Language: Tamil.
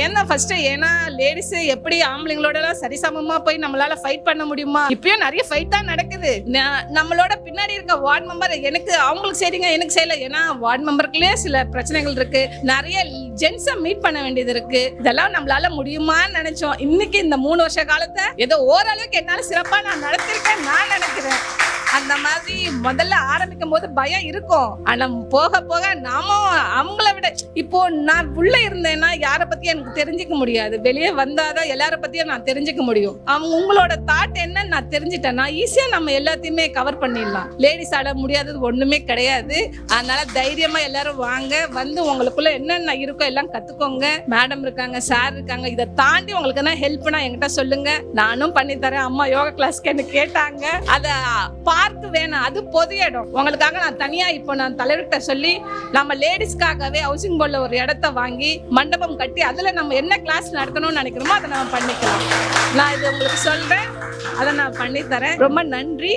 பயம் தான் ஃபர்ஸ்ட். ஏன்னா லேடிஸ் எப்படி ஆம்பளைங்களோட எல்லாம் சரிசமமா போய் நம்மளால ஃபைட் பண்ண முடியுமா? இப்பயும் நிறைய ஃபைட் தான் நடக்குது. நம்மளோட பின்னாடி இருக்க வார்டு மெம்பர் எனக்கு அவங்களுக்கு செய்றீங்க எனக்கு செய்யல. ஏன்னா வார்டு மெம்பருக்குள்ளே சில பிரச்சனைகள் இருக்கு. நிறைய ஜென்ஸை மீட் பண்ண வேண்டியது இருக்கு. இதெல்லாம் நம்மளால முடியுமான்னு நினைச்சோம். இன்னைக்கு இந்த 3 வருஷ காலத்தை ஏதோ ஓரளவுக்கு என்னால சிறப்பா நான் நடத்திருக்கேன் நான் நினைக்கிறேன். அந்த மாதிரி முதல்ல ஆரம்பிக்கும் போது பயம் இருக்கும். ஆனா போக போக நாமும் அவங்கள விட இப்போ நான் உள்ள இருந்தேன்னா யாரை பத்தியும் எனக்கு தெரிஞ்சுக்க முடியாது. வெளியே வந்தாதான் எல்லார பத்தியும் நான் தெரிஞ்சுக்க முடியும். அவங்க உங்களோட தாட் என்னன்னு நான் தெரிஞ்சுட்டேன்னா ஈஸியா நம்ம எல்லாத்தையுமே கவர் பண்ணிடலாம். லேடிஸ் ஆட முடியாதது ஒண்ணுமே கிடையாது. அதனால தைரியமா எல்லாரும் வாங்க, வந்து உங்களுக்குள்ள என்னென்ன இருக்கோ எல்லாம் கத்துக்கோங்க. மேடம் இருக்காங்க, சார் இருக்காங்க. இதை தாண்டி உங்களுக்கு என்ன ஹெல்ப்னா என்கிட்ட சொல்லுங்க, நானும் பண்ணி தரேன். அம்மா யோகா கிளாஸ்க்கு என்ன கேட்டாங்க. அத பார்க் வேணும், அது பொது இடம். உங்களுக்காக நான் தனியா இப்போ நான் தலைவர்கிட்ட சொல்லி நம்ம லேடிஸ்க்காகவே ஹவுசிங் போர்ட்ல ஒரு இடத்த வாங்கி மண்டபம் கட்டி அதுல நம்ம என்ன கிளாஸ் நடத்தணும்னு நினைக்கிறோமோ அதை நம்ம பண்ணிக்கலாம். நான் இது உங்களுக்கு சொல்றேன், அதை நான் பண்ணி தரேன். ரொம்ப நன்றி.